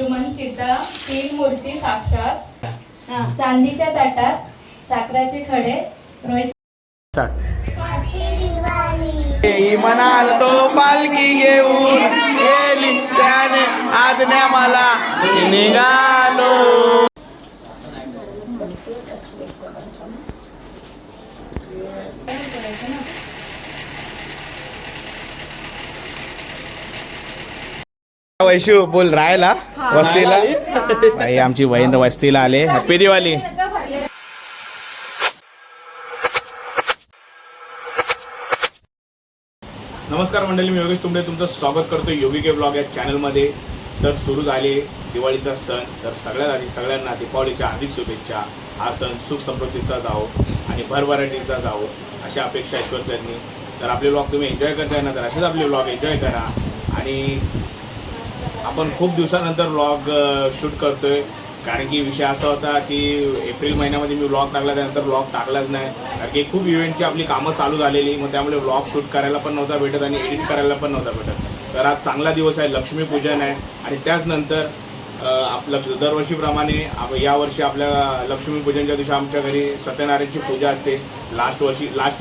हनुमान सीता 3 मूर्ती साक्षात चांदीच्या ताटात साखराचे खडे रोहित म्हणाल तो पालखी घेऊन गेली त्याने आज्ञा मला निघालो. वैशू बोल राहायला वस्तीला. आई आमची बहीण वस्तीला आले. हॅपी दिवाळी. नमस्कार मंडळी, मी योगेश तुमडे तुमचं स्वागत करतो योगी के ब्लॉग या चॅनलमध्ये. तर सुरू झाले दिवाळीचा सण. तर सगळ्यात आधी सगळ्यांना दीपावलीच्या हार्दिक शुभेच्छा. हा सण सुख समृद्धीचा जावो आणि भरभराटीचा जावो अशा अपेक्षा ईश्वरचरणी. तर आपले ब्लॉग तुम्ही एन्जॉय करताय ना, तर असेच आपले ब्लॉग एन्जॉय करा. आणि आपण खूप दिवसानंतर ब्लॉग शूट करतोय, कारण की विषय असा होता की एप्रिल महिन्यामध्ये मी ब्लॉग टाकला, त्यानंतर ब्लॉग टाकलाच नाही, कारण की खूप इव्हेंटची आपली कामं चालू झालेली. मग त्यामुळे ब्लॉग शूट करायला पण नव्हता भेटत आणि एडिट करायला पण नव्हता भेटत. तर आज चांगला दिवस आहे, लक्ष्मीपूजन आहे. आणि त्याचनंतर आपलं दरवर्षीप्रमाणे यावर्षी आपल्या लक्ष्मीपूजनच्या दिवशी आमच्या घरी सत्यनारायणची पूजा असते. लास्ट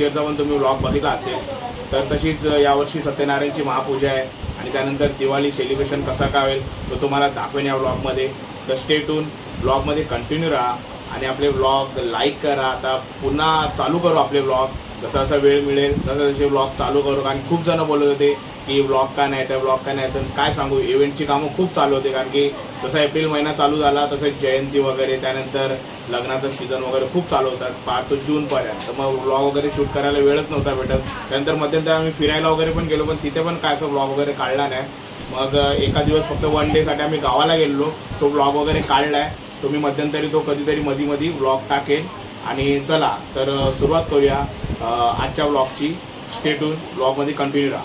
इयरचा पण तुम्ही ब्लॉग बघितला असेल. तर तशीच यावर्षी सत्यनारायणची महापूजा आहे. आणि त्यानंतर दिवाळी सेलिब्रेशन कसा काय होईल तो तुम्हाला दाखवेन या ब्लॉगमध्ये. तर स्टे ट्यून, ब्लॉगमध्ये कंटिन्यू राहा आणि आपले ब्लॉग लाईक करा. आता पुन्हा चालू करू आपले ब्लॉग, जसा जसा वेळ मिळेल तसं तसे ब्लॉग चालू करू. कारण खूप जण बोलत होते की ब्लॉग का नाही तर ब्लॉग का नाही. तर काय सांगू, इव्हेंटची कामं खूप चालू होते, कारण की जसा एप्रिल महिना चालू झाला तसं जयंती वगैरे, त्यानंतर लग्नाचं सीझन वगैरे खूप चालू होतात पार तो जूनपर्यंत. तर मग ब्लॉग वगैरे शूट करायला वेळच नव्हता भेटत. त्यानंतर मध्यंतर आम्ही फिरायला वगैरे पण गेलो, पण तिथे पण काय असं ब्लॉग वगैरे काढला नाही. मग एका दिवस फक्त 1 डेसाठी आम्ही गावाला गेलो, तो ब्लॉग वगैरे काढला आहे. तुम्ही मध्यंतरी तो कधीतरी मध्ये ब्लॉग टाकेल. आणि चला तर सुरुवात करूया आजच्या ब्लॉगची. स्टे ट्यून, ब्लॉगमध्ये कंटिन्यू राहा.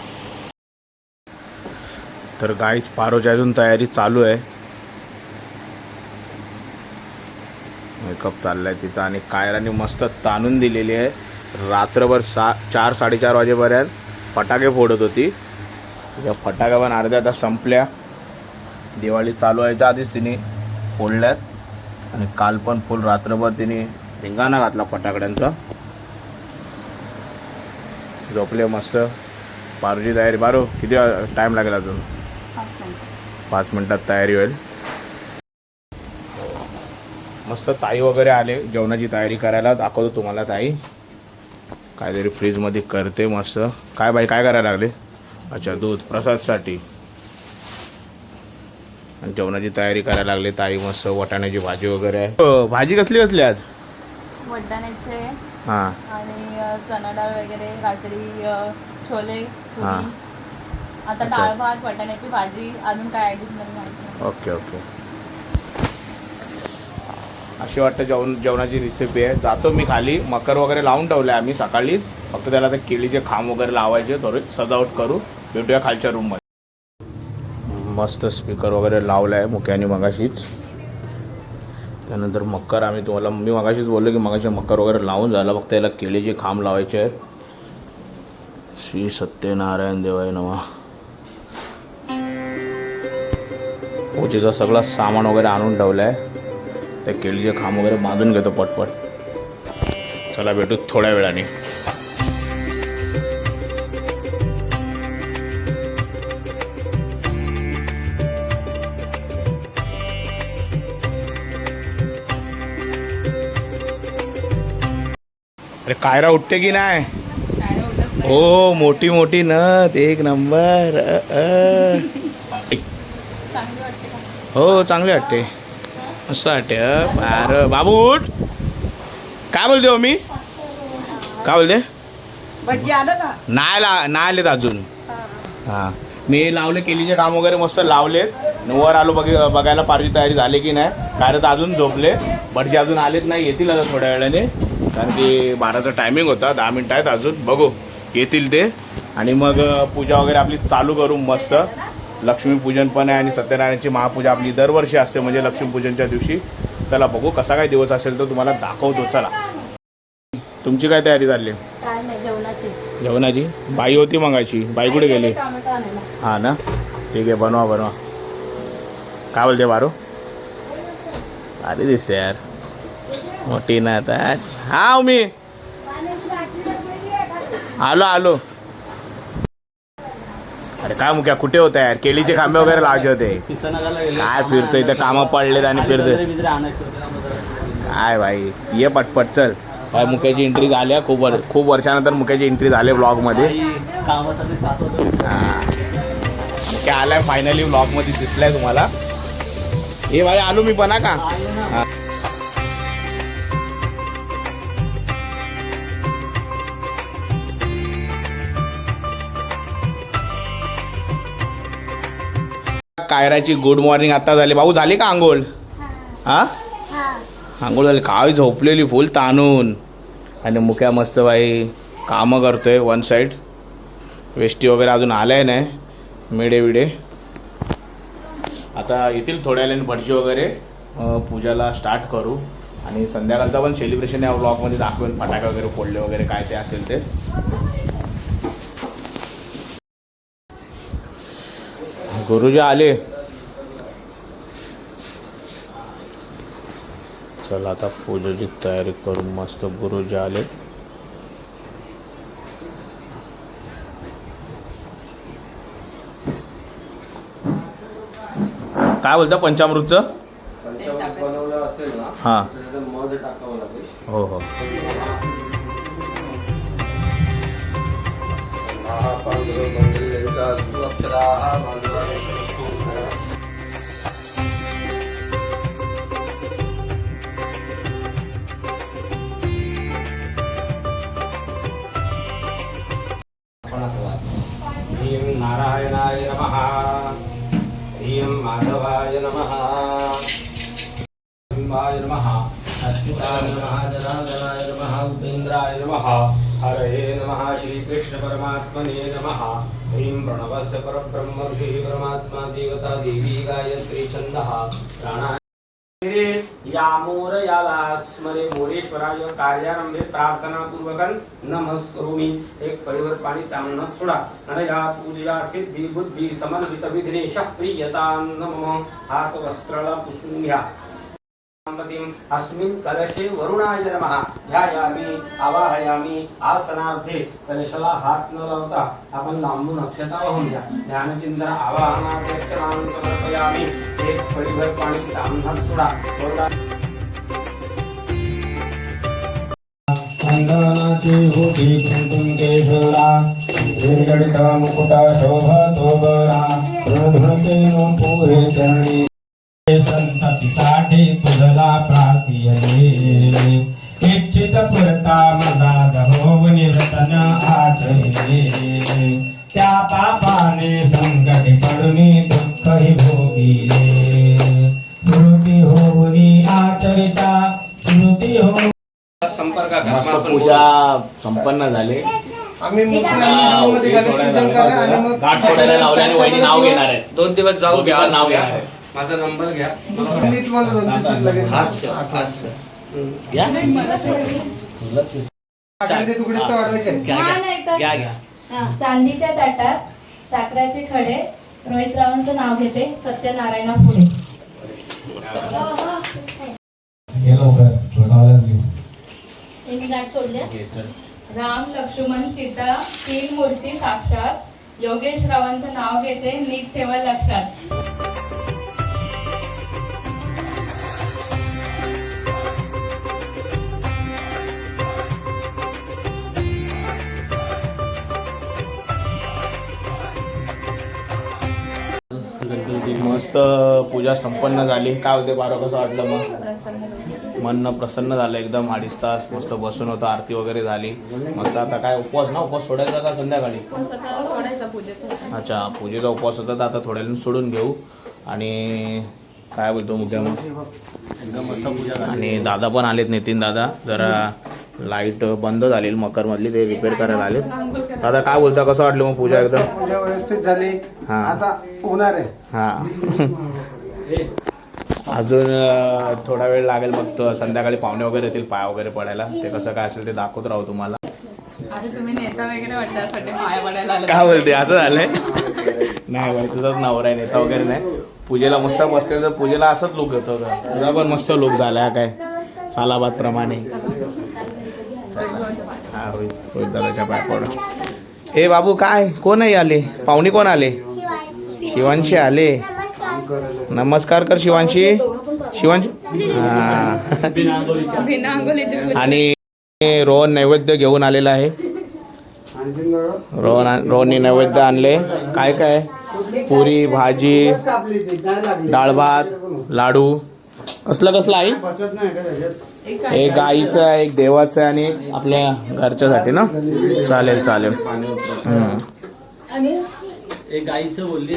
तर गाईच पारोच्या अजून तयारी चालू आहे. मेकअप चाललाय तिचा आणि कायराने मस्त ताणून दिलेली आहे. रात्रभर 4-4:30 वाजेपर्यंत फटाके फोडत होती. त्या फटाक्या पण अर्ध्या तास संपल्या. दिवाळी चालू व्हायच्या आधीच तिने फोडल्यात. आणि काल पण फुल रात्रभर तिने धिंगाणा घातला फटाकड्यांचा. झोपले मस्त. बारूची तयारी. बारू किती टाईम लागेल अजून? 5 मिनिटात तयारी होईल. मस्त ताई वगैरे आले जेवणाची तयारी करायला. दाखवतो तुम्हाला ताई काहीतरी फ्रीजमध्ये करते मस्त. काय बाई काय करायला लागले? अच्छा, दूध प्रसादसाठी. आणि जेवणाची तयारी करायला लागले ताई. मस्त वाटाण्याची भाजी वगैरे आहे. भाजी कसली आज? वटाण्याचे हां आणि चणा डाळ वगैरे, रात्री छोले, हां. आता डाळ भात, वटाण्याची भाजी, अजून काय ॲडिशनल नाही. ओके. अशी वाटतं जेवणाची रेसिपी आहे. जातो मी खाली. मकर वगैरे लावून ठेवलं आहे आम्ही सकाळीच. फक्त त्याला आता केळीचे खांब वगैरे लावायचे, थोडे सजावट करू. भेटूया खालच्या रूममध्ये. मस्त स्पीकर वगैरे लावला आहे मुक्याने मगाशीच. त्यानंतर मकर मी मगाशीच बोललो की मगाशी मकर वगैरे लावून झाला. फक्त याला केळीचे खांब लावायचे आहेत. श्री सत्यनारायण देवाय नमः. पूजेचं सगळं सामान वगैरे आणून ठेवलं आहे. त्या केळीचे खांब वगैरे बांधून घेतो पटपट. चला भेटू थोड्या वेळाने. अरे कायरा उठते की नाही? हो, मोठी नथ, एक नंबर. हो चांगली वाटते, मस्त वाटते. अरे बाबू उठ. काय बोलते हो मी? काय बोलते? नाही आलेत अजून. हां मी लावले केळीचे काम वगैरे मस्त लावलेत. वर आलो बघायला पारची तयारी झाली की नाही. काय तर अजून झोपले. भटजी अजून आलेत नाही, येतील आता थोड्या वेळाने, कारण की 12चा टायमिंग होता. 10 मिनिटं आहेत अजून, बघू येतील ते. आणि मग पूजा वगैरे आपली चालू करू मस्त. लक्ष्मीपूजन पण आहे आणि सत्यनारायणची महापूजा आपली दरवर्षी असते, म्हणजे लक्ष्मीपूजनच्या दिवशी. चला बघू कसा काय दिवस असेल तर तुम्हाला दाखवतो. चला तुमची काय तयारी चालली? काय नाही, जेवणाची बाई होती मगाची. बाई कुठे गेली? हां ना, ठीक आहे, बनवा. काय बोलते बारो? अरे दिसते यार मोठी ना आता. हा मी आलो. अरे काय मुक्या कुठे होता यार? केळीचे खांबे वगैरे लावायचे होते. काय फिरतोय इथं, कामं पडलेत आणि फिरतोय काय भाई. ये पटपट चल. काय मुक्याची एंट्री झाली आहे. खूप वर्षानंतर मुक्याची एंट्री झाली ब्लॉगमध्ये. मुक्या आलाय फायनली ब्लॉगमध्ये दिसलाय तुम्हाला. हे भाई आलो मी पण का. कायराची गुड मॉर्निंग आता झाली. भाऊ झाली का आंघोळ? हा आंघोळ झाली. काय झोपलेली फुल ताणून. आणि मुक्या मस्त बाई कामं करतोय वन साईड. वेष्टी वगैरे अजून आल्या नाही. मेडे विडे आता येतील थोड्या वेळाने. भटजी वगैरे पूजाला स्टार्ट करू. आणि संध्याकाळचा पण सेलिब्रेशन या ब्लॉगमध्ये दाखवेल. फटाके वगैरे फोडले वगैरे काय ते असेल ते. गुरुजी आले. चला आता पूजेची तयारी करू. मस्त गुरुजी आले. काय बोलता पंचामृतचं? बनवलं असेल ना हां मध टाकावं लागेल. हो हो. नारायणाय नमः. ह्रीं माधवाय नमः. बिंबाय नमः. अच्युताय नमः. जनार्दनाय नमः. उपेन्द्राय नमः. हरये नमः. श्रीकृष्ण परमात्मने नमः. ह्रीं प्रणवस्य परब्रह्म ऋषिः परमात्मा देवता देवी गायत्री छन्दः प्राणायाम. यामोरयाला स्मरे मोरेश्वराय कार्यारंभे प्रार्थनापूर्वकं नमस्करोमि. एक परिवर पाणी तामणात सोडा. अनया पूजया सिद्धी बुद्धी समन्वित विघ्नेश प्रियता नमः. हात वस्त्राला पुसून घ्या. अस्मिन् कलशे वरुणाय नमः. ध्यायामि आवाहयामि. आसनार्थे कलशाला हात न लावता आपण लांबून अक्षता वाहून घ्या. ध्यानचिंतन आवाहनार्थे अक्षरांत समर्पयामि. एक पळीभर पाणी तामणात सोडा. चंदनाची होती कुंकुम केशरा. निर्गडित मुकुट शोभतो बरा. प्रधृतेनो पुरे चरणी. संततीसाठी तुझला प्रार्थीये. इच्छित पुरता मदाद होव निवर्तन आचरिले. त्या पापाने संकटी पडुनी दुःखही भोगिले. स्मृती होऊनी आचरिता स्मृती हो. संपर्क मस्त पूजा संपन्न झाली. आम्ही घाट सोडायला लावले आणि वहिनी नाव घेणार आहेत. 2 दिवस जाऊ घ्या. नाव घेणार आहेत. माझा नंबर घ्या. चांदीच्या ताटात साखराचे खडे. रोहित रावांचं नाव घेते. सत्यनारायणा पुढे. मी गाठ सोडल्या. राम लक्ष्मण सीता 3 मूर्ती साक्षात. योगेश रावांचं नाव घेते. नीट ठेवा लक्षात. मस्त पूजा संपन्न झाली. काय होते बारा कसं वाटलं मग? मन प्रसन्न झालं एकदम. 2.5 तास मस्त बसून होतं. आरती वगैरे झाली मस्त. आता काय उपवास ना? उपवास सोडायचा का संध्याकाळी? अच्छा पूजेचा उपवास होता तर आता थोड्या वेळाने सोडून घेऊ. आणि काय बोलतो मुद्दा मग एकदम मस्त पूजा. आणि दादा पण आलेत. नितीन दादा जरा लाईट बंद झाली मकरमधली ते रिपेअर करायला आले. दादा काय बोलता कसं वाटलं मग पूजा? एकदम पूजा व्यवस्थित झाली. आता होणार आहे. हां अजून थोडा वेळ लागेल. मग संध्याकाळी पाहुणे वगैरे येतील पाय वगैरे पडायला. ते कसं काय असेल ते दाखवत राहू तुम्हाला. आता तुम्ही नेता वगैरे वाटतं त्यासाठी पाया पडायला आले. काय बोलते असं झालंय? नाही बाई तुझाच नवरा आहे, नेता वगैरे नाही. पूजेला मस्त बसले तर पूजेला असंच लुक येतो. तुझा पण मस्त लुक झाला काय सालाबाद प्रमाणे. हा रोहित दादाच्या पाय पड. हे बाबू काय कोण आहे आले? पाहुणे कोण आले? शिवांशी आले. नमस्कार कर शिवांशी. शिवांशी हा. बिना अंघोळीची आणि रोहन नैवेद्य घेऊन आलेला आहे. रोहनने नैवेद्य आणले. काय काय? पुरी भाजी, डाळ भात, लाडू. कसलं कसलं आई? एक गाईचं आहे, एक देवाचं आहे आणि एक आपल्या घरच्यासाठी ना. चालेल चालेल. एक गाईचं बोलली.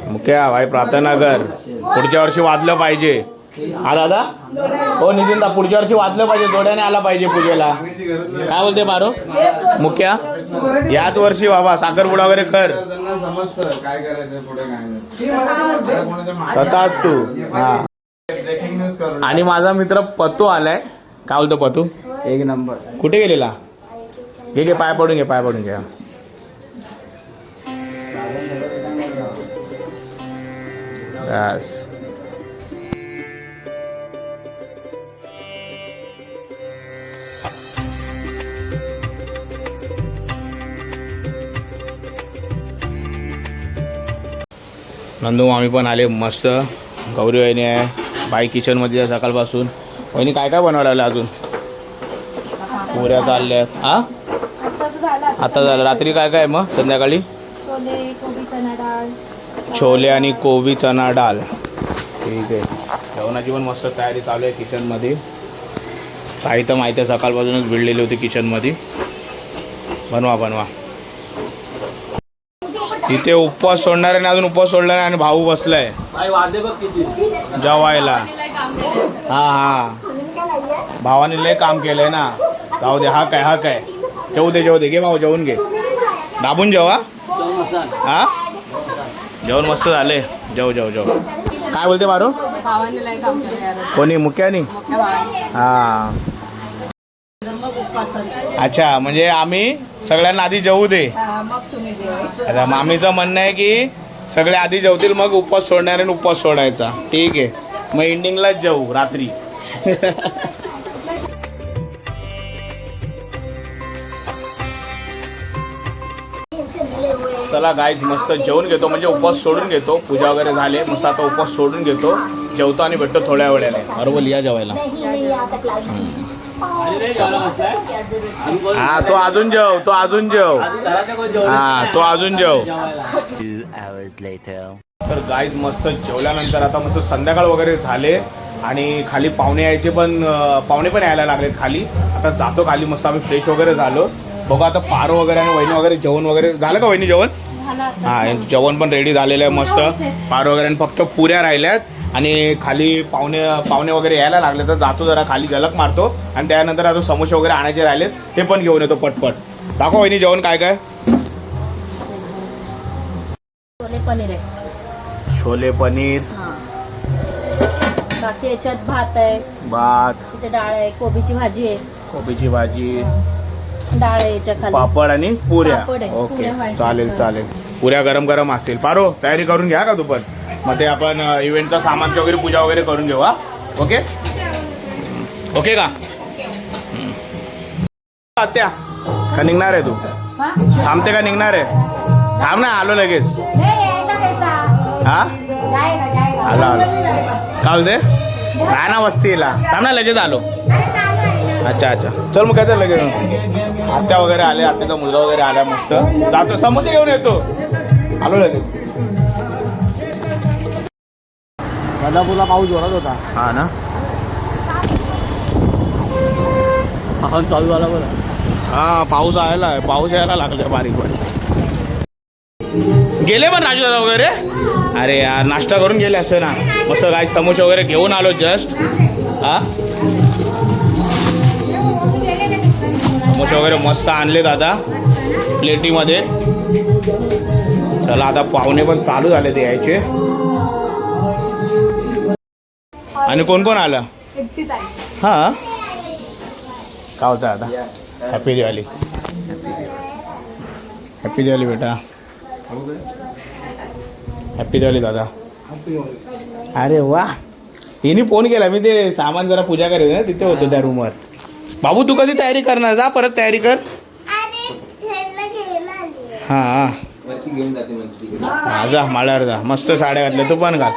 मुख्या भाई प्रार्थना कर. पुढच्या वर्षी वाजलं पाहिजे. हा दादा हो नितीन दा पुढच्या वर्षी वाजलं पाहिजे. जोड्याने आला पाहिजे पूजेला. काय बोलते बारो मुख्या? याच वर्षी बाबा साखरपुडा वगैरे कर. काय करायचं पुढे काय तथाच तू. हा आणि माझा मित्र पतू आलाय. काय बोलतो पतू? एक नंबर. कुठे गेलेला? घे घे पाय पडून घे, पाय पडून घे. बस नंदू मामी पण आले मस्त. गौरी वहिनी आहे. बाई किचनमध्ये आहे सकाळपासून. वहिनी काय काय बनवायला लागलं अजून? पुऱ्या चालल्यात. हा आता झालं. रात्री काय काय मग संध्याकाळी? छोले आणि कोबी चना डाळ. ठीक आहे. जेवणाची पण मस्त तयारी चालू आहे किचनमध्ये. काही तर माहिती आहे सकाळपासूनच भिडलेली होती किचनमध्ये. बनवा बनवा. इथे उपवास सोडणार आहे अजून उपवास सोडला नाही आणि भाऊ बसलाय जेवायला. हा हा भावाने लय काम केलंय ना. जाऊ दे. हा काय हा काय जेवू दे जेवू दे. घे भाऊ जेवून घे. दाबून जेवा. हा जेवण मस्त झाले. जेव जेव जेव. काय बोलते बारो? भावाने लय काम केलं यार. कोणी मुख्यानी? हा अच्छा म्हणजे आम्ही सगळ्यांना आधी जेवू दे. मग तुम्ही जेवा. आता मामीचं म्हणणं आहे की सगळे आधी जेवतील मग उपवास सोडणाऱ्याने उपवास सोडायचा. ठीक आहे मग एंडिंगलाच जेवू रात्री. चला गाईज मस्त जेवून घेतो म्हणजे उपवास सोडून घेतो. पूजा वगैरे झाले मस्त. आता उपवास सोडून घेतो. जेवतो आणि भेटतो थोड्या वेळाने. बरोबर या जेवायला. हा तो अजून जेव. तो अजून जेव. हा तो अजून जेव. तर गाईज मस्त जेवल्यानंतर आता मस्त संध्याकाळ वगैरे झाले आणि खाली पाहुणे यायचे पण पाहुणे पण यायला लागलेत खाली. आता जातो खाली मस्त. आम्ही फ्रेश वगैरे झालो. बघा आता पारो वगैरे आणि वहिनी वगैरे जेवण वगैरे झालं का वहिनी जेवण? हा जेवण पण रेडी झालेलं आहे मस्त. पारो वगैरे आणि फक्त पुऱ्या राहिल्यात आणि खाली पाहुणे वगैरे यायला लागले. तर जातो जरा खाली झलक मारतो आणि त्यानंतर आता समोसे वगैरे आणायचे राहिलेत ते पण घेऊन येतो पटपट. दाखव वहिनी जेवण काय काय? छोले पनीर आहे. छोले पनीर. बाकी याच्यात भात आहे. भात. इथे डाळ आहे. कोबीची भाजी आहे. कोबीची भाजी. डाळ आहे याच्या खाली. पापड आणि पुऱ्या. पापड आहे. ओके पुऱ्या व्हायच्या. चालेल चालेल. पुऱ्या गरम गरम असेल. पारो तयारी करून घ्या का तू पण. मग ते आपण इव्हेंटचा सामानची वगैरे पूजा वगैरे करून घेऊ. हा ओके ओके का? आत्या का निघणार आहे तू? थांबते का निघणार आहे? थांब ना आलो लगेच. हा आलो आलो. काय बोलते? काय ना वस्तीला थांब ना लगेच आलो. अच्छा अच्छा चल मग काय लगेच. आत्या वगैरे आले. आत्याचा मुलगा वगैरे आला मस्त. जातो समोसे घेऊन येतो. आलो लगेच. बदलापूरला पाऊस जोरात होता. हा ना चालू झाला बरं. हा पाऊस यायला लागला बारीक बारीक. गेले पण राजू दादा वगैरे. अरे यार नाश्ता करून गेले असं ना. मस्त काय समोसे वगैरे घेऊन आलो जस्ट. हा समोसे वगैरे मस्त आणले दादा प्लेटीमध्ये. चला आता पाहुणे पण चालू झाले ते यायचे. आणि कोण कोण आलं? हा काय होतं आता? हॅपी दिवाळी. हॅपी दिवाळी बेटा. हॅपी दिवाळी दादा. अरे वा, हिने फोन केला. मी ते सामान जरा पूजा करायचं ना, तिथे होतो त्या रूमवर. बाबू तू कधी तयारी करणार? जा परत तयारी कर. हां घेऊन जाते हां, जा माळ्यावर जा. मस्त साड्या घातल्या, तू पण घाल.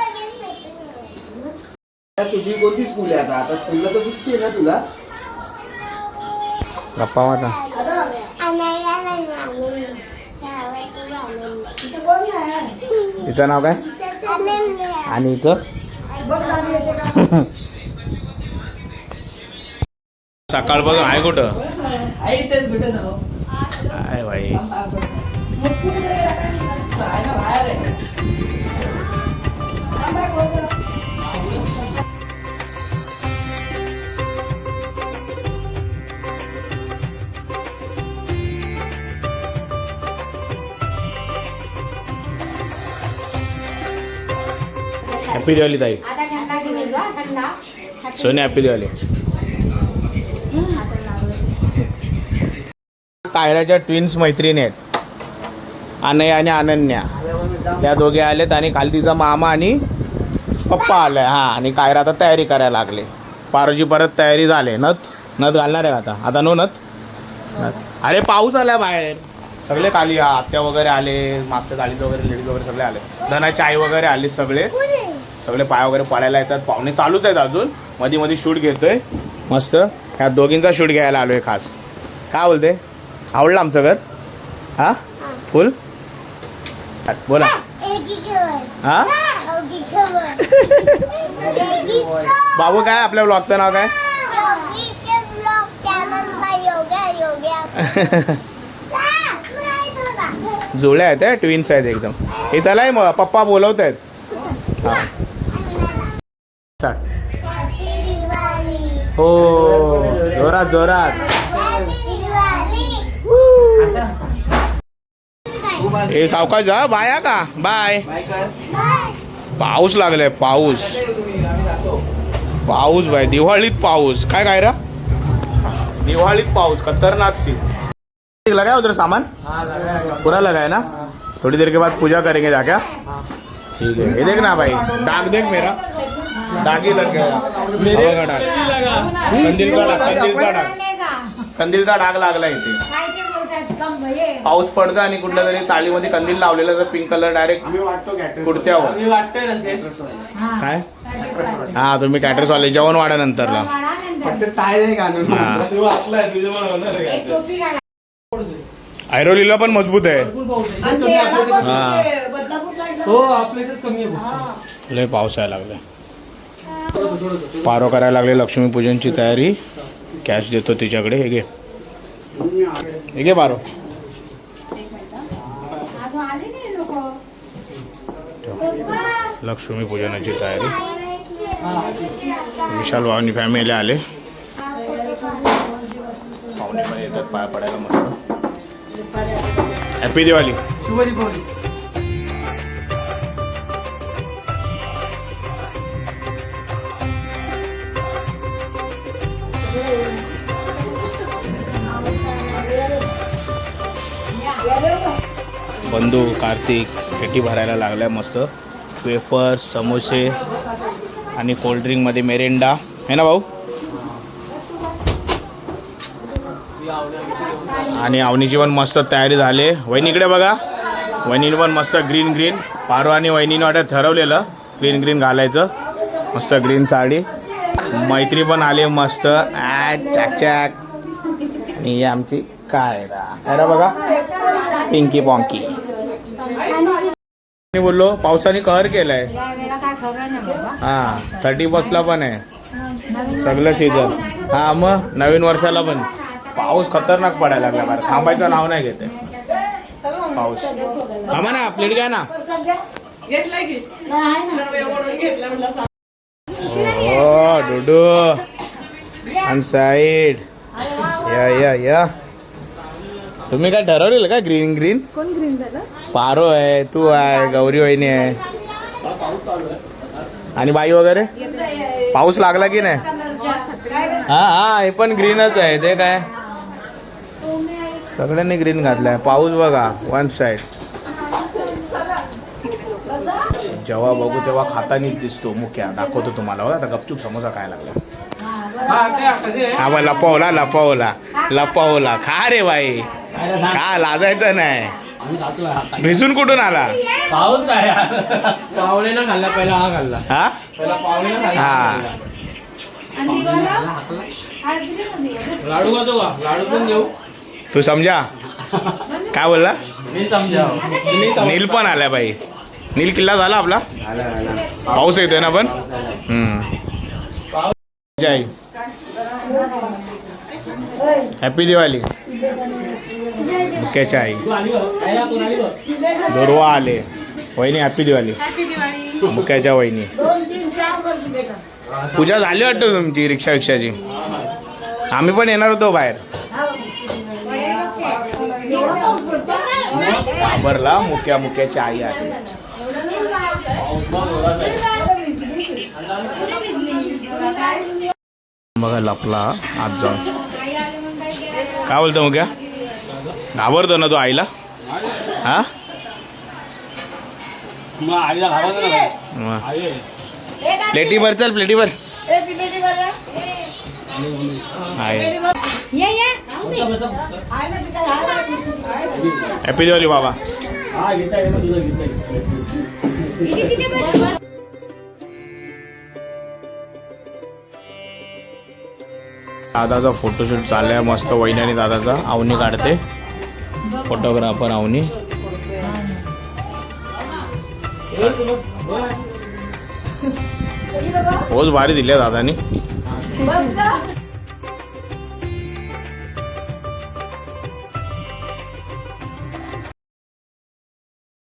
तुझी कोणती स्कूल आहे आता? आता स्कूलला तर सुट्टी आहे ना तुला? गप्पा मारा. तिचं नाव काय? आणि हिचं? सकाळ बघ आहे कुठं? आहे भाई. हॅपी दिवाळी ताई. सोनी हॅपी दिवाळी. कायराच्या ट्विन्स मैत्रिणी आहेत, अनया आणि अनन्या. त्या दोघे आलेत आणि काल तिचा मामा आणि पप्पा आलाय. हां, आणि कायरा आता तयारी करायला लागले. पारोजी परत तयारी झाले. नथ घालणार आहे आता. आता नो नथ. अरे पाऊस आलाय बाहेर. सगळे खाली आत्या वगैरे आले, मागच्या चाळीत वगैरे लेडीज वगैरे सगळे आले. धनाची आई वगैरे आली. सगळे पाय वगैरे पडायला येतात. पाहुणे चालूच आहेत अजून. मध्ये मध्ये शूट घेतोय मस्त. ह्या दोघींचा शूट घ्यायला आलोय खास. काय बोलते? आवडलं आमचं घर? हां फुल. बोला. हां बाबू काय आपल्या ब्लॉगचं नाव काय? जुळ्या आहेत, ट्विन्स आहेत एकदम. हे चलाय मग पप्पा बोलवत आहेत. हां हो, जोरात जोरात. हे सावकाश जा. बाय का? बाय. पाऊस लागलाय. पाऊस बाय. दिवाळीत पाऊस. काय काय रा? दिवाळीत पाऊस खतरनाक सी. लगाया उधर सामान पूरा लगाया ना? थोड़ी देर के बाद पूजा करेंगे जाके. ठीक है. ये देख ना भाई, डाक देख मेरा. डाक ही लग गया. कंदीलचा डाग लागला इथे. पाऊस पडतो आणि कुठल्या तरी चाळीमध्ये कंदील लावलेला तर पिंक कलर डायरेक्ट कुर्त्यावर. काय? हा तुम्ही कॅटरस वाले जेवण वाढा नंतरला. ऐरोलीला पण मजबूत आहे. हा लय पाऊस यायला लागलाय. पारो करायला लागले. लक्ष्मीपूजनची तयारी. कॅश देतो तिच्याकडे. हे घे पारो. लक्ष्मीपूजनाची तयारी. विशाल वावनी फॅमिली आले. पाहुणे पण येतात पाया पडायला मस्त. हॅपी दिवाळी. शुभ दीपावली. बंधू कार्तिक पेटी भरायला लागलाय मस्त. वेफर्स, समोसे आणि कोल्ड्रिंकमध्ये मेरेंडा आहे ना भाऊ. आणि अवनीची पण मस्त तयारी झाली. वहिनीकडे बघा. वहिनीने पण मस्त ग्रीन. पारो आणि वहिनीने वाटत ठरवलेलं ग्रीन घालायचं. मस्त ग्रीन साडी. मैत्री पण आली मस्त. चॅक. आणि ही आमची कायरा बघा. पिंकी पॉंकी. मी बोललो पावसाने कहर केलाय. हां 31ला पण आहे सगळं सीझन. हां मग नवीन वर्षाला पण पाऊस खतरनाक पडायला लागला. बाहेर थांबायचं नाव नाही घेते पाऊस. थांबा ना, प्लेट घ्या ना. हो डुडू. 1 साइड. या. तुम्ही काय ठरवलेलं का ग्रीन ग्रीन? कोण ग्रीन झालं? पारो आहे, तू आहे, गौरी वहिनी आहे आणि बाई वगैरे. पाऊस लागला की नाही? हा हा, हे पण ग्रीनच आहे. ते काय सगळ्यांनी ग्रीन घातलाय. पाऊस बघा वन साइड. जेव्हा बघू तेव्हा खातानीच दिसतो मुख्या. दाखवतो तुम्हाला बघा. आता गपचूप समोसा काय लागला. हा बा, लपवला लपवला लपवला. खा रे बाई, खा, लाजायचं नाही. भिजून कुठून आला? पाऊस काय पावलेला खाल्ला पहिला. हा खाल्ला हा पहिला पावलेला खाल्ला. हा, लाडू का तो? लाडू पण देऊ. तू समजा काय बोलला? मी समजाव. नील पण आलाय बाई. नील किल्ला झाला आपला. पाऊस येतोय ना पण. जय हॅपी दिवाळी. मुख्याच्या आई दोरवा आले. वहिनी हॅपी दिवाळी. मुख्याच्या वहिनी. पूजा झाली वाटतं तुमची रिक्षाची. आम्ही पण येणार होतो बाहेर. घाबरला. मुख्याची आई आली. बघा लपला आज जाऊन. काय बोलतो मुख्या? घाबरतो ना तो आईला? हा प्लेटीवर चल, प्लेटीवर. हॅपी दिवाळी बाबा. दादाचा फोटोशूट चाललाय मस्त. वहिनी आणि दादाचा. अवनी काढते, फोटोग्राफर अवनी. पोज भारी दिल्या दादानी.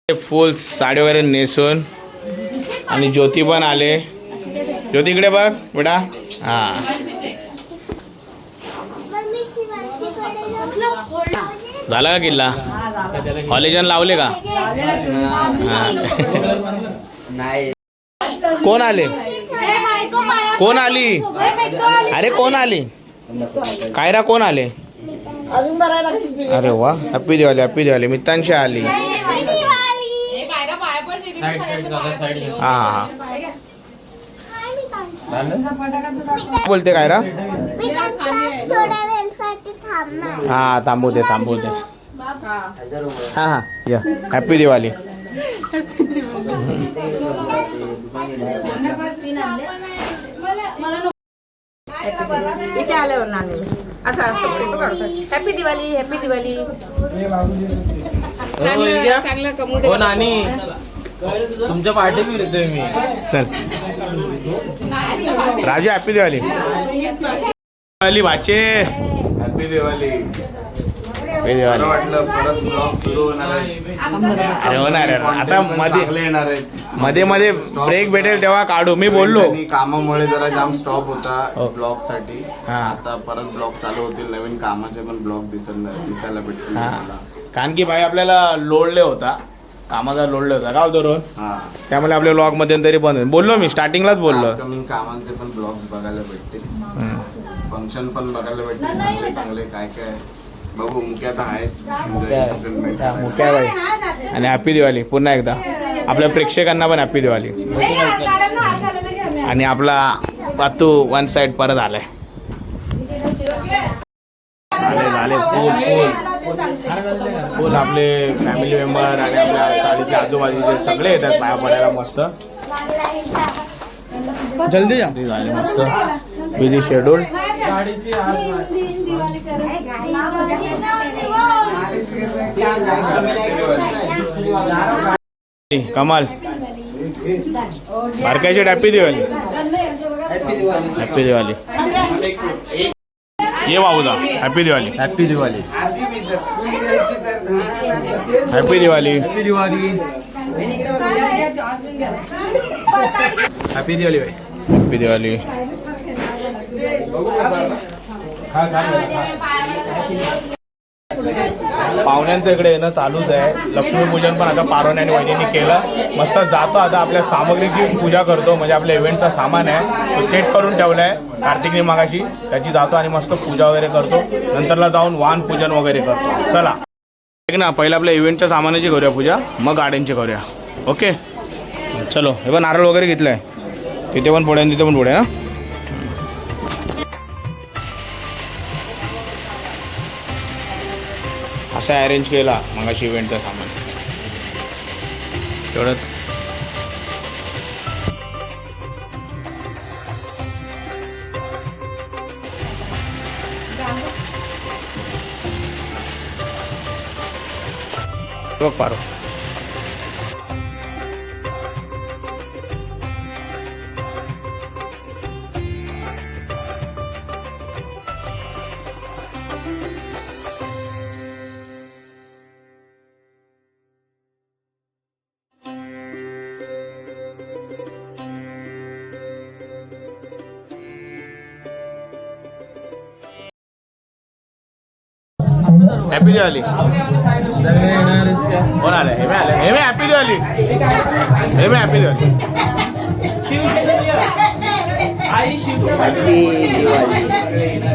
फुल साडी वगैरे नेसून. आणि ज्योती पण आले. ज्योती इकडे बघ बेटा. हा, झाला का किल्ला? कॉलेजन लावले का? नाही. कोण आले? कोण आली? अरे कोण आली? कायरा कोण आले? अरे वा, हॅपी दिवाळी. हॅपी दिवाळी. मित्रांशी आली. हा हा, बोलते कायरा. हा, थांबू दे. हा हा, या. हॅपी दिवाळी. इथे आल्यावर नाणे असं हॅपी दिवाळी. हॅपी दिवाळी. चांगलं कमवू दे. हो नानी, तुमच्या पार्टी बी येतोय मी. चल राजू, हॅपी दिवाळी. दिवाळी भाचे. हॅपी दिवाळी. हॅपी दिवाळी. वाटलं परत ब्लॉग सुरू होणार आहे. अरे होणार आहे. आता चांगले येणार आहेत. मध्ये ब्रेक भेटेल तेव्हा काढू. मी बोललो आणि कामामुळे जरा जाम स्टॉप होता हो. ब्लॉग साठी. हा. आता परत ब्लॉग चालू होतील. नवीन कामाचे पण ब्लॉग दिसायला भेटतील हा, तुम्हाला. कारण की भाई आपल्याला लोडले होता. कामाचा लोडले होता का दोन. हा, त्यामुळे आपल्या ब्लॉग मध्यंतरी बंद. बोललो मी स्टार्टिंगलाच बोललो. अपकमिंग कामांचे पण ब्लॉग्स बघायला भेटतील. फंक्शन पण बघायला भेटतील. चांगले चांगले काय काय बघू. मुख्य आता आहेच. मुख्या बाई. आणि हॅपी दिवाळी पुन्हा एकदा. आपल्या प्रेक्षकांना पण हॅपी दिवाळी. आणि आपला पातू वन साइड परत आलाय. झाले फुल आपले फॅमिली मेंबर आणि आपल्या चाळीचे आजूबाजूचे सगळे येतात पाया पडायला. मस्त जल्दी झाले. मस्त बिझी शेड्यूल. कमाल. बारकायचे हॅपी दिवाळी. हॅपी दिवाळी. ये Babuda, happy Diwali. Happy Diwali. Happy Diwali. Happy Diwali. Happy Diwali भाई. हॅपी दिवाळी. पाहुण्यांचं इकडे येणं चालूच आहे. लक्ष्मीपूजन पण आता पारोने आणि वहिनींनी केलं. मस्त जातो आता आपल्या सामग्रीची पूजा करतो, म्हणजे आपल्या इव्हेंटचा सामान आहे तो सेट करून ठेवला आहे कार्तिकने मागाशी, त्याची जातो आणि मस्त पूजा वगैरे करतो. नंतरला जाऊन वाहन पूजन वगैरे करतो. चला ठीक ना, पहिलं आपल्या इव्हेंटच्या सामानाची करूया पूजा, मग गाड्यांची करूया. ओके चलो. हे पण नारळ वगैरे घेतलं आहे, तिथे पण पुढे तिथे पण पुढे ना. असं अरेंज केला मगाशी इव्हेंटचं सामान तेवढं. बघ पारो हॅपी दिवाळी. कोण आलं? हेमे आलं. Heme happy Diwali. Heme happy Diwali.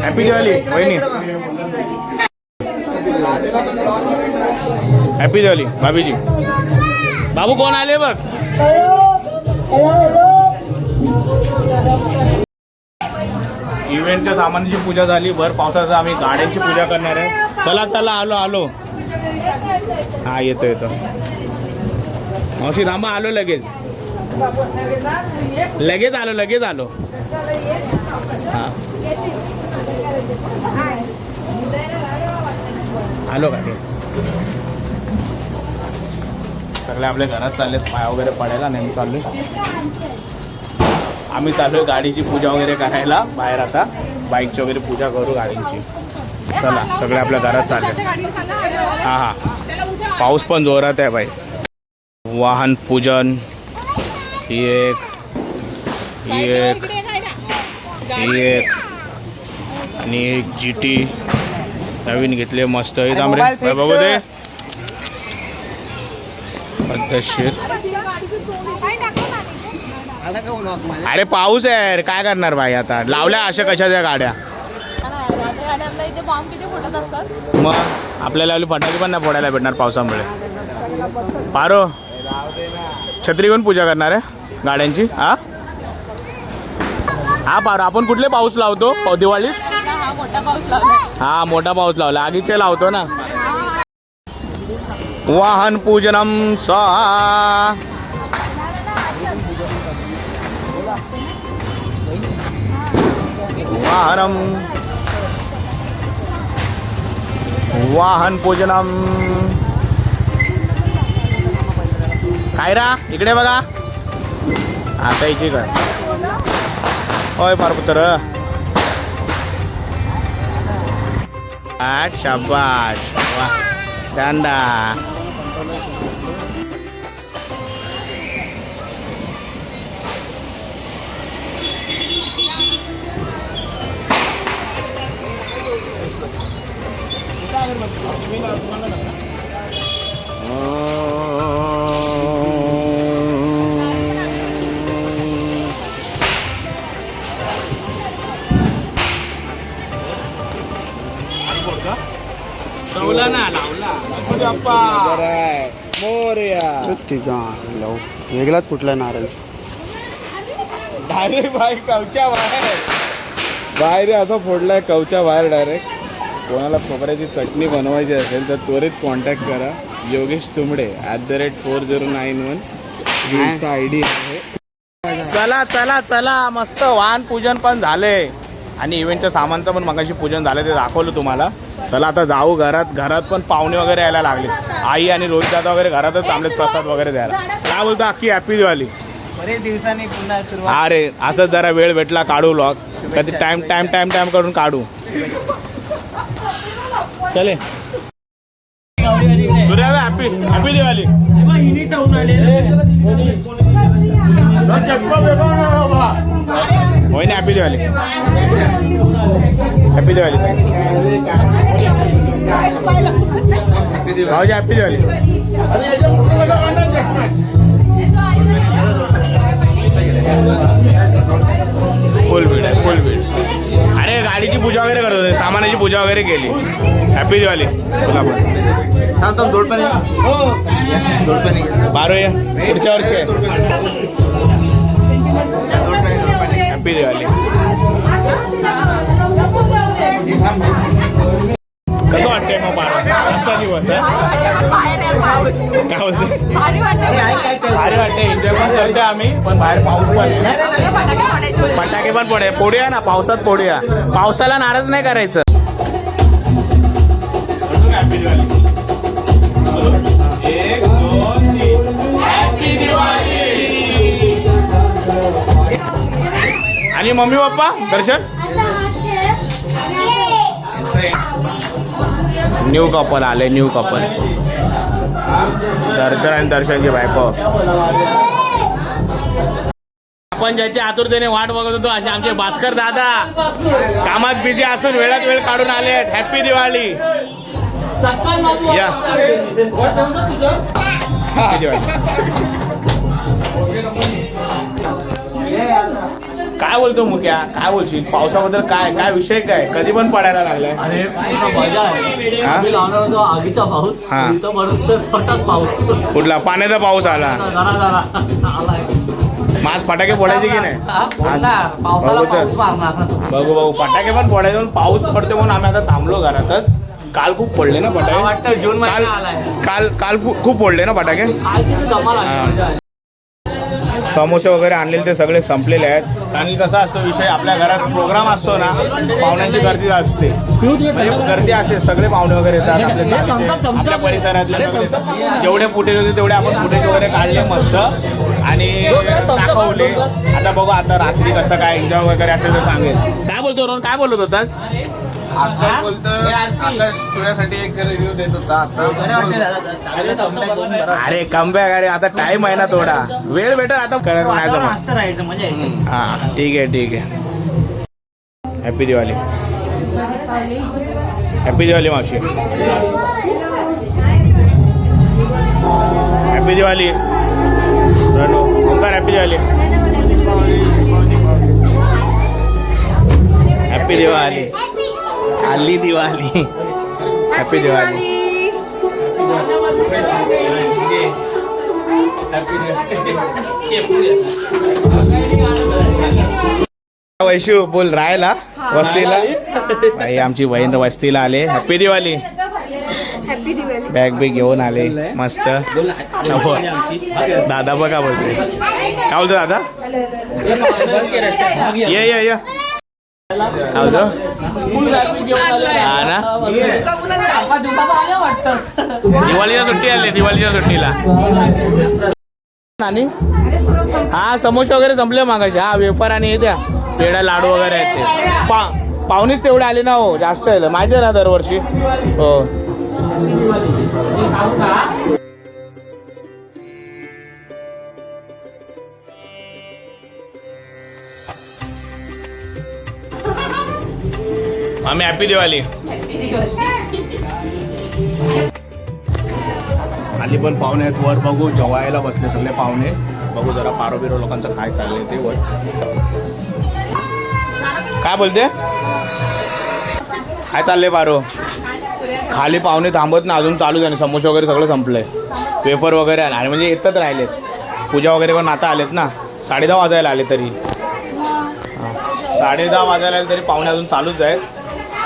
Happy Diwali वहिनी. हॅपी दिवाळी भाभीजी. बाबू कोण आले बघ. इव्हेंटच्या सामानाची पूजा झाली. भर पावसाचं आम्ही गाड्यांची पूजा करणार आहे. चला चला आलो आलो. हा येतो येतो. मावशी थांबा, आलो लगेच लगेच आलो लगेच आलो. हा आलो का. सगळे आपल्या घरात चाललेत, पाय वगैरे पडायला नाही चाललोय. आम्ही चाललोय गाडीची पूजा वगैरे करायला बाहेर. आता बाईकची वगैरे पूजा करू गाडींची. चला सगळे आपल्या घरात चालले. हां हां पाऊस पण जोरात आहे बाई. वाहन पूजन ही एक आणि एक GT नवीन घेतले मस्त. हे तांबरे बघू दे पद्धतशीर. अरे पाऊस आहे काय करणार भाई. आता लावल्या अशा कशाच्या गाड्या. मग आपल्याला फटाके पण नाही फोडायला भेटणार पावसामुळे. पारो छत्री घेऊन पूजा करणार आहे गाड्यांची. हा हा पारो आपण कुठले पाऊस लावतो दिवाळीत. हा मोठा पाऊस लावला. आगीचे लावतो ना. वाहन पूजनम स्वाहा. वाहन पूजनम. काय रा इकडे बघा. आता इथे काय होय पारपुत्र. आठ शाबाश वा दांडा. लावला ना लावला. वेगळाच कुठला नारळ. डायरेक्ट बाई कवच्या बाहेर. बाहेर असा फोडलाय कवच्या बाहेर डायरेक्ट. कोणाला खोबऱ्याची चटणी बनवायची असेल तर त्वरित कॉन्टॅक्ट करा. योगेश तुंबडे @4091 इंस्टा ID आहे. चला चला चला मस्त वाहन पूजन पण झाले आणि इव्हेंटच्या सामानचं पण मगाशी पूजन झालं ते दाखवलं तुम्हाला. चला आता जाऊ घरात. घरात पण पाहुणे वगैरे यायला लागले. आई आणि रोहित दादा वगैरे घरातच थांबलेत प्रसाद वगैरे द्यायला. काय बोलतो अख्खी हॅपी दिवाळी. बरेच दिवसांनी पुन्हा सुरुवात. अरे असंच जरा वेळ भेटला काढू व्लॉग. कधी टाइम टाइम टाइम टाइम करून काढू. चले सूर्या हॅपी हॅपी दिवाळी. होय ना हॅपी दिवाळी. हॅपी दिवाळी. भाऊजी हॅपी दिवाळी. फुल बीड आहे, फुल बीड. अरे गाडीची पूजा वगैरे करत होते, सामानाची पूजा वगैरे केली. हॅपी दिवाळी तुला पण. बारो या पुढच्या वर्षी आहे. हॅपी दिवाळी. कसं वाटतंय मग बारा आजचा दिवस आहे काय बोलते भारी वाटते. एन्जॉय पण करतोय आम्ही, पण बाहेर पाऊस पण फटाके पण फोडूया ना, पावसात फोडूया. पावसाला नाराज नाही करायचं. हॅपी दिवाळी. 1 2 3 हॅपी दिवाळी. आणि मम्मी पप्पा दर्शन. न्यू कपल आले, न्यू कपल. दर्शन आणि दर्शनची बायको. आपण ज्याच्या आतुरतेने वाट बघत होतो असे आमचे भास्कर दादा कामात बिझी असून वेळात वेळ काढून आले. हॅपी दिवाळी. या हॅपी दिवाळी. काय बोलतो मुक्या, काय बोलशील पावसाबद्दल? काय काय विषय, काय कधी पण पडायला लागलाय? अरे मजा आहे. आम्ही लावणार होतो आगीचा पाऊस, हा. इथं बरोबर तर फटाक पाऊस. कुठला पाण्याचा पाऊस आला? जरा आलाय. माझ फटाके फोडायचे की नाही? फोडणार, पावसाला बघू तर. पाऊस मारणार ना. बघू बघू फटाके पण फोडायचे, पण पाऊस पडते म्हणून आम्ही आता थांबलो घरातच. काल खूप पडले ना मला फटाके. वाटतं जून काल महिना आलाय. काल काल खूप पडले ना फटाके. कालची तर धमाल आली. समोसे वगैरे आणलेले ते सगळे संपलेले आहेत. कारण की कसं असतो विषय, आपल्या घरात प्रोग्राम असतो ना, पाहुण्यांची गर्दी असते, म्हणजे गर्दी असते. सगळे पाहुणे वगैरे येतात आपल्या परिसरातले सगळे. जेवढे फुटेज होते तेवढे आपण फुटेज वगैरे काढले मस्त आणि दाखवले. आता बघू आता रात्री कसं काय एन्जॉय वगैरे असेल तर सांगेल. काय बोलतो रोहन, काय बोलत होतास? आता बोलतो आकाश तुझ्यासाठी एक रिव्ह्यू देत होता. आता अरे कमबॅक. अरे आता टाइम आहे ना, थोडा वेळ भेटेल आता. कळत नाही जमत. हा ठीक आहे ठीक आहे. हॅपी दिवाळी. हॅपी दिवाळी मावशी. Happy Diwali Ranu Omkar. Happy Diwali. Happy Diwali. आली दिवाळी. हॅपी दिवाळी. वैशू बोल राहायला वस्तीला. आई आमची बहीण वस्तीला आले. हॅपी दिवाळी. बॅग बिग घेऊन आले मस्त. दादा बघा बोलते. काय बोलतो दादा? ये ये ये. काय बोलतो? हा ना, दिवाळीच्या सुट्टी आली. दिवाळीच्या सुट्टीला नानी. हा समोसे वगैरे संपले मागाशी. हा वेफर आणि हे द्या पेढा लाडू वगैरे आहेत ते. पाहुणेच तेवढे आले ना हो, जास्त आहे माहिती आहे ना दरवर्षी. हो आम्ही हॅपी दिवाळी. आली पण पाहुणे आहेत वर. बघू जेवायला बसले सगळे पाहुणे. बघू जरा पारो बिरो लोकांचं काय चाललंय ते वर. काय बोलते? काय चाललंय पारो? खाली पाहुणे थांबत ना, अजून चालू झाले. समोसे वगैरे सगळं संपलंय. पेपर वगैरे आले आणि म्हणजे येतच राहिलेत. पूजा वगैरे पण आता आलेत ना. 10:30 वाजायला आले तरी. 10:30 वाजायला आले तरी पाहुणे अजून चालूच आहेत.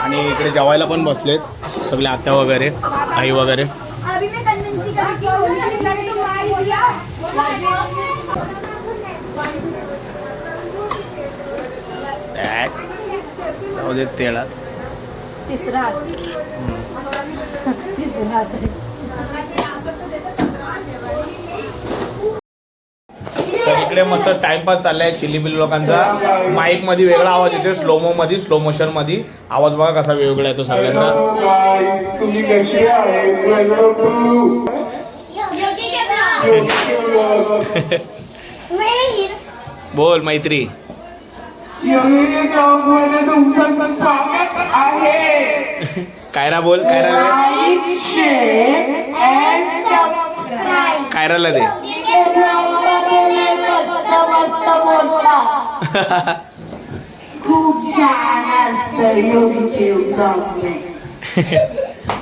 आणि इकडे जेवायला पण बसलेत सगळे आत्या वगैरे, आई वगैरे. जाऊ देत तेलात. तिसरा तर इकडे मस्त टाइमपास चाललाय चिल्ली पिल्ली लोकांचा. माईक मध्ये वेगळा आवाज येतो, स्लोमो मध्ये, स्लो मोशन मध्ये आवाज बघा कसा वेगळा येतो सगळ्यांचा. बोल मैत्री. तुमचं स्वागत आहे. कायरा बोल, कायराला दे. खूप छान असतं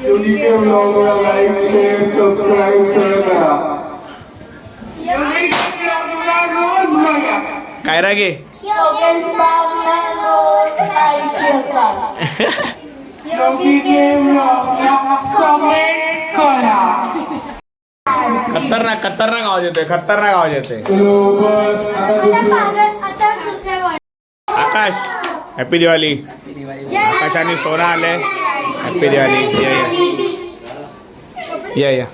योगी ब्लॉगला लाईक शेअर सबस्क्राईब सगळं करा. योगी ब्लॉगला रोज बघा. कायरा घे. योगी ब्लॉगला रोज लाईक करा. योगी ब्लॉगला कमेंट करा. खतरनाक खतरनाक आवाज येतोय, खतरनाक आवाज येतोय. आकाश हॅपी दिवाळी. आकाश आणि सोना आले. हॅपी दिवाळी. या या.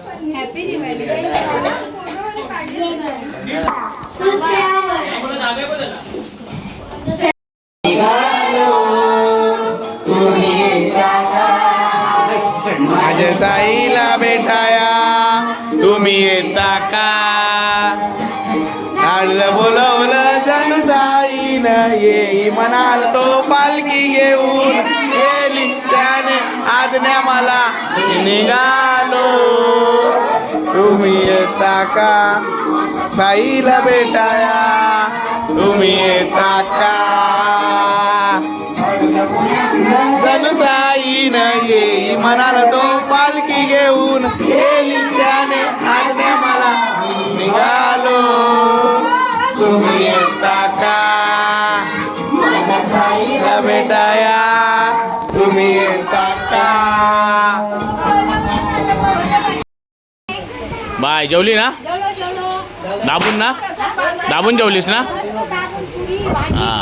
माझ्या साईला भेटाया तुम्ही येता का? बोलवलं जणू साईन येई म्हणाल तो पालखी घेऊन गेली त्याने आज्ञा मला निघालो. तुम्ही येता का साईला भेटाया? तुम्ही येता का? जणू साईन येई म्हणाल तो पालखी घेऊन गेली त्याने आज्ञा मला निघालो. तुम्ही येता का माझ्या साईला भेटाया? तुम्ही येता का? बाय. जेवली ना? दाबून ना? दाबून जेवलीस ना? हा.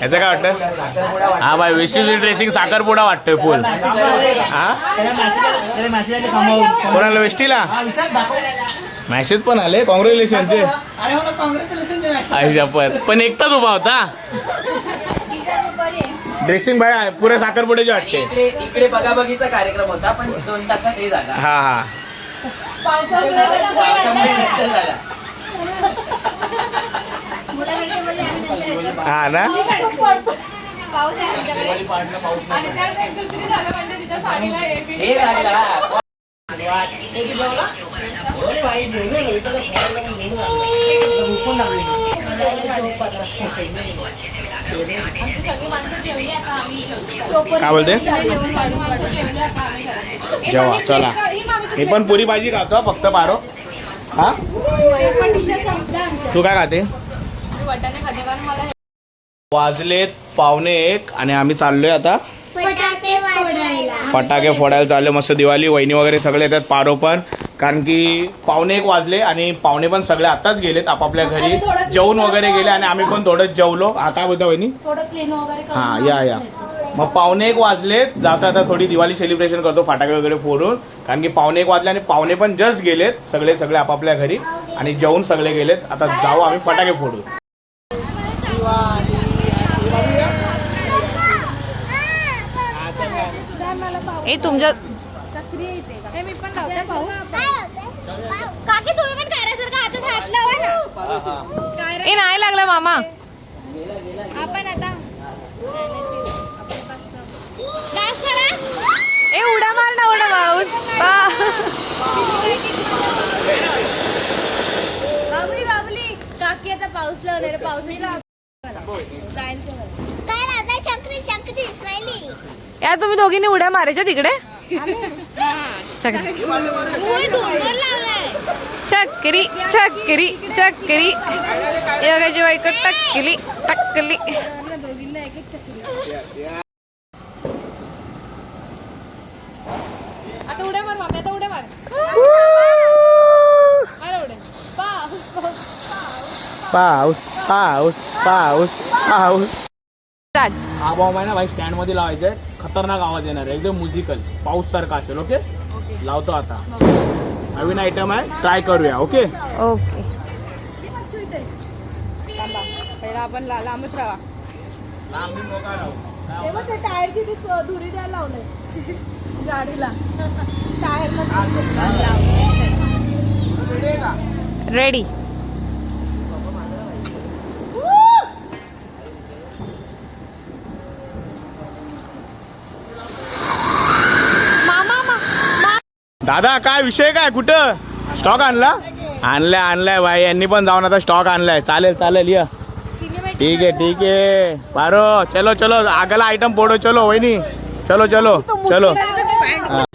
याचं काय वाटतं? हा बाय, वेस्टीज ड्रेसिंग साखरपुडा वाटतोय फुल. हा कोणाला वेस्टीला मॅसेज पण आले कॉंग्रॅच्युलेशनचे. पण एकटाच उभा होता. ड्रेसिंग बाय पुऱ्या साखरपुड्याची वाटते. इकडे बघाबघीचा कार्यक्रम होता पण 2 तासात हे झाला. हा हा. हा ना. हे लागला. काय बोलते? जेव्हा चला मी पण पुरी भाजी खातो फक्त पारो. हा तू काय खाते? वाजलेत 1:45 आणि आम्ही चाललोय आता फटाके फोडायला चालले. मस्त दिवाळी. वहिनी वगैरे सगळे येतात. पारो पण, कारण की 1:45 वाजले आणि पाहुणे पण सगळे आताच गेलेत आपापल्या घरी. जेवून वगैरे गेले आणि आम्ही पण थोडंच जेवलो. काय बोलता वहिनी? हा या या. मग 1:45 वाजलेत. जाता आता थोडी दिवाळी सेलिब्रेशन करतो फटाके वगैरे फोडून, कारण की 1:45 वाजले आणि पाहुणे पण जस्ट गेलेत सगळे आपापल्या घरी आणि जेवून सगळे गेलेत. आता जाऊ आम्ही फटाके फोडू. ए तुमच्या काकी तुम्ही पण कायऱ्यासारखं हातच हात लावा ना. ए नाही लागला मामा. आपण आता डान्स करा. ए उड्या मार ना, उड्या मार. बाबुली बाबुली काकी आता पाऊस लावणार. पावसाची काय राहता? शंकरी शंकरी स्माइली. या तुम्ही दोघींनी उड्या मारायच्या तिकडे. चक्री चक्री चक्री. योगाची बायको टक्कली टक्कली. आता उड्या मार मामी. आता उड्या मार. मार उड्या. पाऊस पाऊस पाऊस पाऊस. स्टार्ट. हा बॉम्ब आहे ना भाई, स्टँड मध्ये लावायचा आहे. खतरनाक आवाज येणार आहे, एकदम म्युझिकल पाऊस सारखा असेल. ओके लावतो आता. नवीन आयटम आहे, ट्राय करूया. Okay okay. पहिला आपण लांबच राहा. तेव्हा ते टायरची ती धुरी द्यायला लावलंय गाडीला. Tyre ready. दादा काय विषय काय कुठं स्टॉक आणला आणलाय भाई यांनी पण जाऊन आता स्टॉक आणलाय चालेल या ठीक आहे पारो चलो आगला आइटम फोड़ो चलो वहिनी चलो हाँ.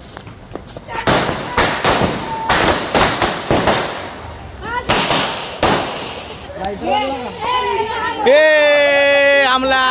ए आमला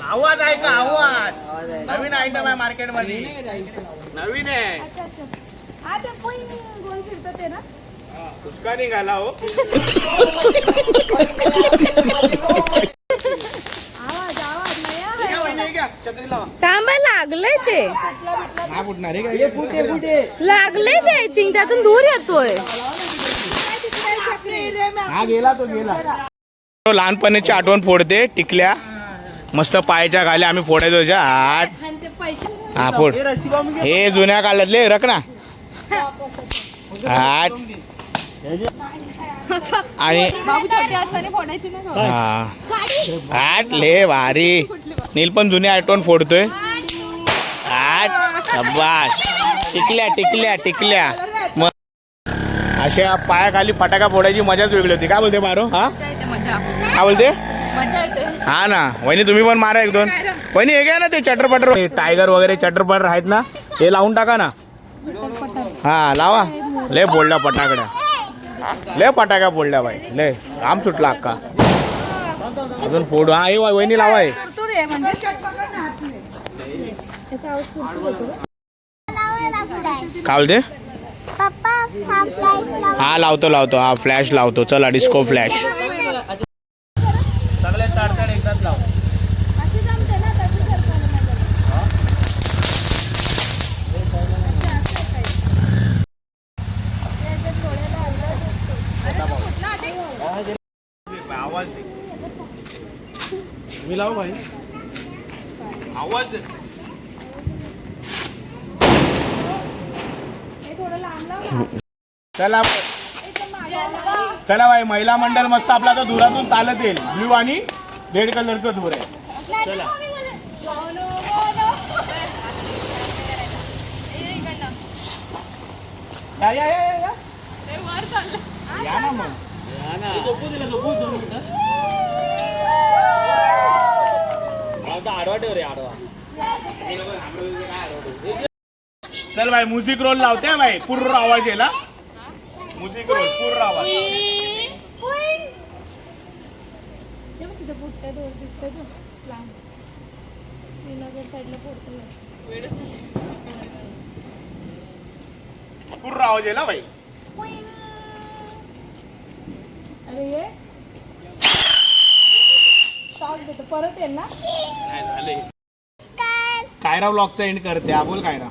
आवाज आहे का आवाज नवीन आयटम आहे मार्केट मध्ये नवीन आहे हा ते गोल फिरतं ते ना उसका निघाला हो आवाज नाही छत्री लावा थांबा लागलंय ते नाही फुटणार आहे का लागलंय ते आय थिंक त्यातून दूर येतोय हा गेला लहानपणीची आठवण फोडते टिकल्या मस्त पायाच्या खाली आम्ही फोडायचो त्याच्या हा फोड हे जुन्या काळातले रख ना आठ आणि आठ ले भारी नील पण जुन्या आठवण फोडतोय आठ शब्बास टिकल्या मग अशा पायाखाली फटाका फोडायची मजाच वेगळी होती काय बोलते मारो हा काय बोलते हा ना वहिनी तुम्ही पण मारा एक दोन वहिनी हे काय ना ते चटरपटर टायगर वगैरे चटरपटर आहेत ना हे लावून टाका ना हा लावा लय फोडल्या फटाक्या फोडल्या बाई लय काम सुटला अक्का अजून फोड हा हे वहिनी लावा हे काय बोलते हा लावतो हा फ्लॅश लावतो चला डिस्को फ्लॅश सगळे ताडताड एकदाच लाव आवाज दे मी लावू भाई आवाज दे चला भाई महिला मंडळ मस्त आपला तो धुरातून चालत येईल ब्ल्यू आणि रेड कलरचा धूर आहे चला या ना मग चल भाई म्युझिक रोल लावते भाई पूर्ण आवाज येला म्युझिक रोल पूर्ण आवाज पूर्ण आवाज येला भाई अरे ये शॉक देतो परत येईल ना कायरा व्लॉगचा एंड करते हा बोल कायरा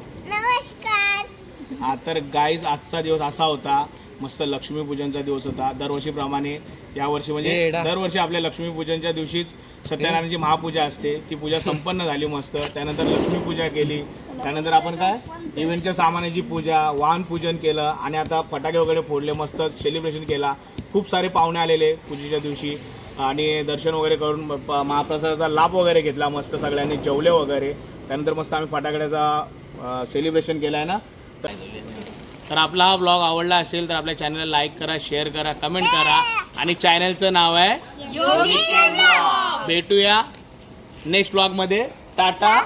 हा तर गाईज आजचा दिवस असा होता मस्त लक्ष्मीपूजनचा दिवस होता दरवर्षीप्रमाणे यावर्षी म्हणजे दरवर्षी आपल्या लक्ष्मीपूजनच्या दिवशीच सत्यनारायणची महापूजा असते ती पूजा संपन्न झाली मस्त त्यानंतर लक्ष्मीपूजा केली त्यानंतर आपण काय इव्हेंटच्या सामानाची पूजा वाहन पूजन केलं आणि आता फटाके वगैरे फोडले मस्त सेलिब्रेशन केला खूप सारे पाहुणे आलेले पूजेच्या दिवशी आणि दर्शन वगैरे करून महाप्रसादाचा लाभ वगैरे घेतला मस्त सगळ्यांनी जेवले वगैरे त्यानंतर मस्त आम्ही फटाकड्याचा सेलिब्रेशन केलं आहे ना तर आपला हा ब्लॉग आवडला असेल तर आपल्या चॅनलला लाईक करा शेअर करा कमेंट करा आणि चॅनलचं नाव आहे भेटूया नेक्स्ट ब्लॉगमध्ये टाटा